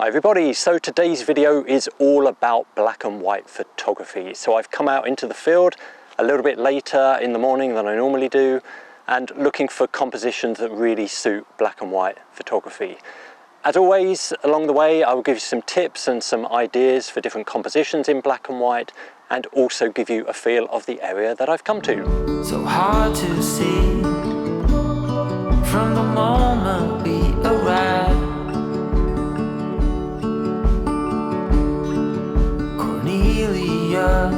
Hi everybody, so today's video is all about black and white photography. So I've come out into the field a little bit later in the morning than I normally do and looking for compositions that really suit black and white photography. As always, along the way I will give you some tips and some ideas for different compositions in black and white and also give you a feel of the area that I've come to. So hard to see from the moment we arrive. Cornelia,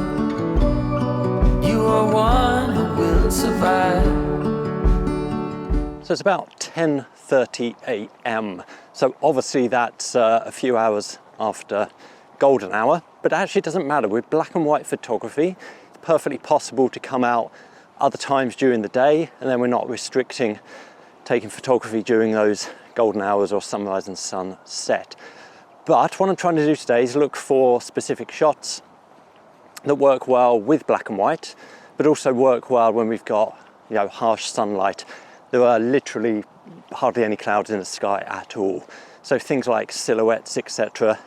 you are one who will survive. So it's about 10:30 a.m. So obviously that's a few hours after golden hour, but actually it doesn't matter. With black and white photography, it's perfectly possible to come out other times during the day, and then we're not restricting taking photography during those golden hours or sunrise and sunset. But what I'm trying to do today is look for specific shots that work well with black and white, but also work well when we've got, you know, harsh sunlight. There are literally hardly any clouds in the sky at all. So things like silhouettes, etc.,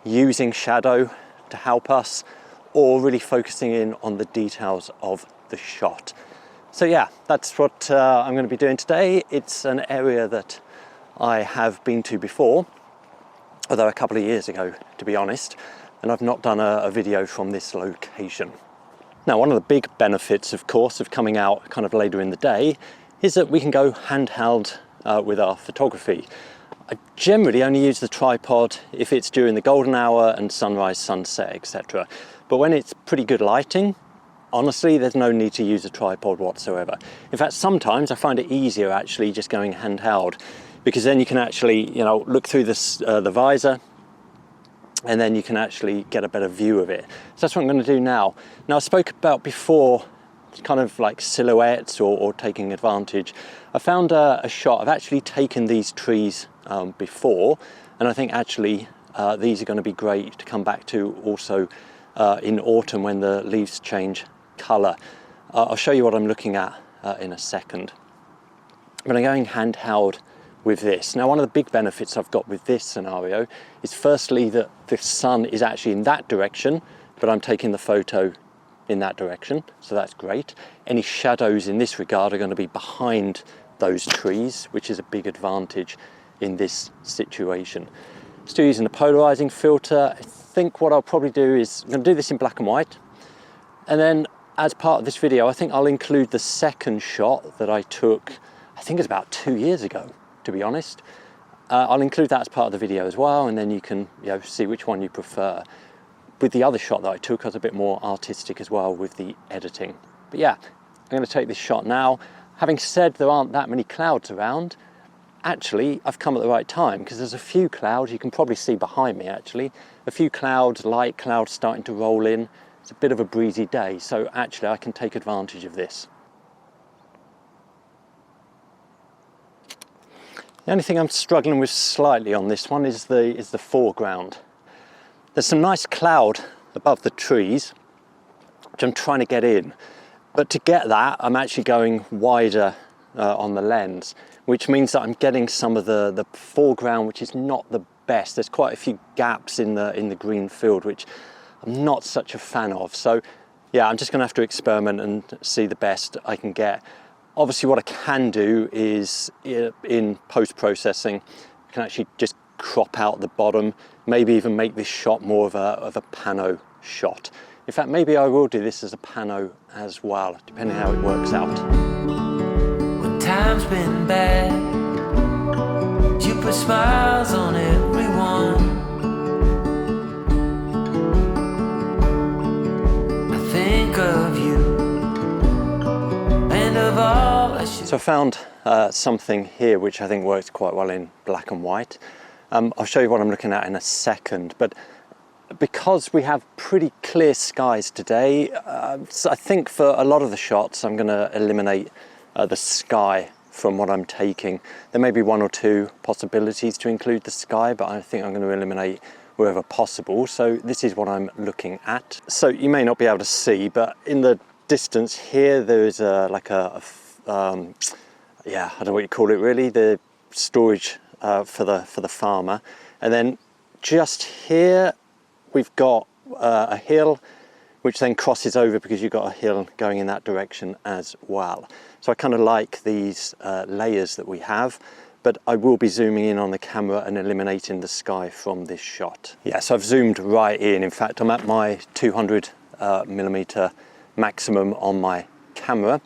using shadow to help us, or really focusing in on the details of the shot. So yeah, that's what I'm going to be doing today. It's an area that I have been to before, although a couple of years ago, to be honest, and I've not done a video from this location. Now, one of the big benefits, of course, of coming out kind of later in the day is that we can go handheld with our photography. I generally only use the tripod if it's during the golden hour and sunrise, sunset, etc. But when it's pretty good lighting, honestly, there's no need to use a tripod whatsoever. In fact, sometimes I find it easier actually just going handheld, because then you can actually, you know, look through the visor, and then you can actually get a better view of it. So that's what I'm going to do now. Now, I spoke about before kind of like silhouettes or taking advantage. I found a shot. I've actually taken these trees before, and I think actually these are going to be great to come back to also in autumn when the leaves change colour. I'll show you what I'm looking at in a second. But I'm going handheld with this. Now, one of the big benefits I've got with this scenario is firstly that the sun is actually in that direction, but I'm taking the photo in that direction, so that's great. Any shadows in this regard are going to be behind those trees, which is a big advantage in this situation. Still using the polarizing filter. I think what I'll probably do is I'm going to do this in black and white, and then as part of this video I think I'll include the second shot that I took, I think it's about 2 years ago, to be honest. I'll include that as part of the video as well, and then you can, you know, see which one you prefer. With the other shot that I took, I was a bit more artistic as well with the editing. But yeah, I'm going to take this shot now. Having said there aren't that many clouds around, actually I've come at the right time, because there's a few clouds, you can probably see behind me actually, a few clouds, light clouds starting to roll in. It's a bit of a breezy day, so actually I can take advantage of this. The only thing I'm struggling with slightly on this one is the foreground. There's some nice cloud above the trees, which I'm trying to get in. But to get that, I'm actually going wider on the lens, which means that I'm getting some of the foreground, which is not the best. There's quite a few gaps in the green field, which I'm not such a fan of. So yeah, I'm just going to have to experiment and see the best I can get. Obviously, what I can do is in post-processing, I can actually just crop out the bottom, maybe even make this shot more of a pano shot. In fact, maybe I will do this as a pano as well, depending how it works out. When time's been bad, you put smiles on everyone. I think of you and of all. So I found something here which I think works quite well in black and white. I'll show you what I'm looking at in a second, but because we have pretty clear skies today, so I think for a lot of the shots I'm going to eliminate the sky from what I'm taking. There may be one or two possibilities to include the sky, but I think I'm going to eliminate wherever possible. So this is what I'm looking at. So you may not be able to see, but in the distance here there is like a yeah, I don't know what you call it really, the storage for the farmer, And then just here, we've got a hill, which then crosses over because you've got a hill going in that direction as well. So I kind of like these layers that we have, but I will be zooming in on the camera and eliminating the sky from this shot. Yeah, so I've zoomed right in. In fact, I'm at my 200 millimeter maximum on my camera,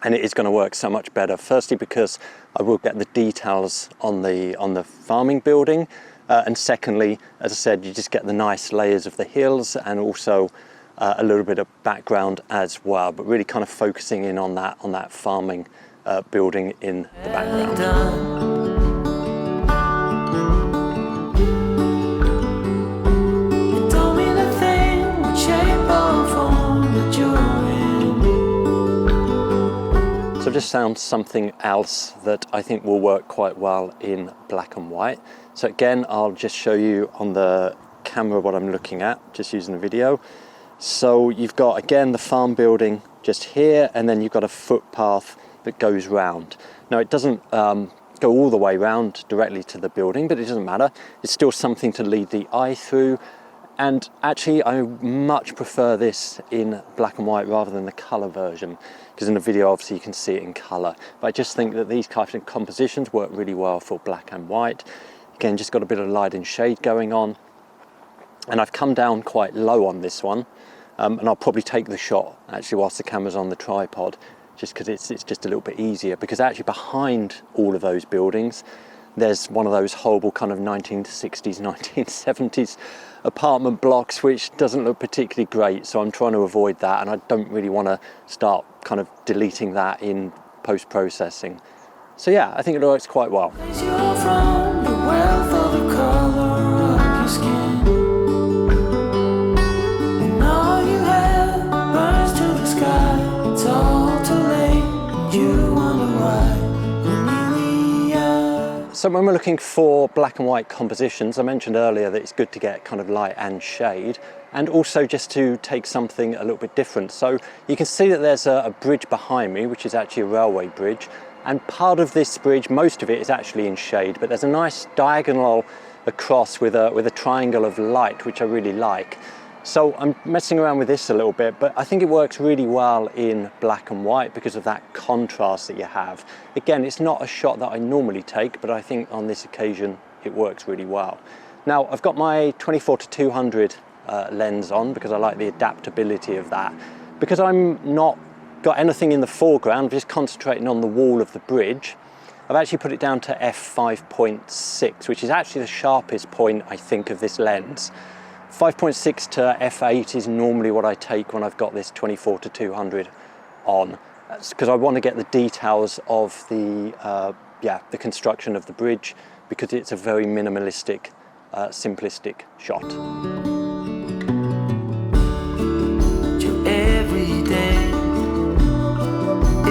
and it is going to work so much better. Firstly, because I will get the details on the farming building, and secondly, as I said, you just get the nice layers of the hills and also a little bit of background as well. But really kind of focusing in on that farming building in the background. So I've just found something else that I think will work quite well in black and white. So again, I'll just show you on the camera what I'm looking at, just using the video. So you've got, again, the farm building just here, and then you've got a footpath that goes round. Now it doesn't go all the way round directly to the building, but it doesn't matter. It's still something to lead the eye through. And actually, I much prefer this in black and white rather than the color version, because in the video, obviously, you can see it in color. But I just think that these kinds of compositions work really well for black and white. Again, just got a bit of light and shade going on. And I've come down quite low on this one. And I'll probably take the shot, actually, whilst the camera's on the tripod, just because it's just a little bit easier. Because actually, behind all of those buildings, there's one of those horrible kind of 1960s, 1970s apartment blocks, which doesn't look particularly great. So I'm trying to avoid that, and I don't really want to start kind of deleting that in post-processing. So yeah, I think it works quite well. So when we're looking for black and white compositions, I mentioned earlier that it's good to get kind of light and shade, and also just to take something a little bit different. So you can see that there's a bridge behind me, which is actually a railway bridge. And part of this bridge, most of it is actually in shade, but there's a nice diagonal across with a triangle of light, which I really like. So I'm messing around with this a little bit, but I think it works really well in black and white because of that contrast that you have. Again, it's not a shot that I normally take, but I think on this occasion it works really well. Now, I've got my 24-200 lens on because I like the adaptability of that. Because I'm not got anything in the foreground, just concentrating on the wall of the bridge, I've actually put it down to f5.6, which is actually the sharpest point, I think, of this lens. 5.6 to f8 is normally what I take when I've got this 24-200 on. That's because I want to get the details of the construction of the bridge, because it's a very minimalistic, simplistic shot. Every day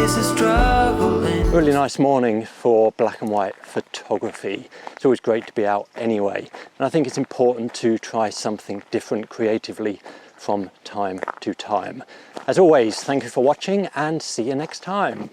is a struggle. Really nice morning for black and white photography. It's always great to be out anyway. And I think it's important to try something different creatively from time to time. As always, thank you for watching and see you next time.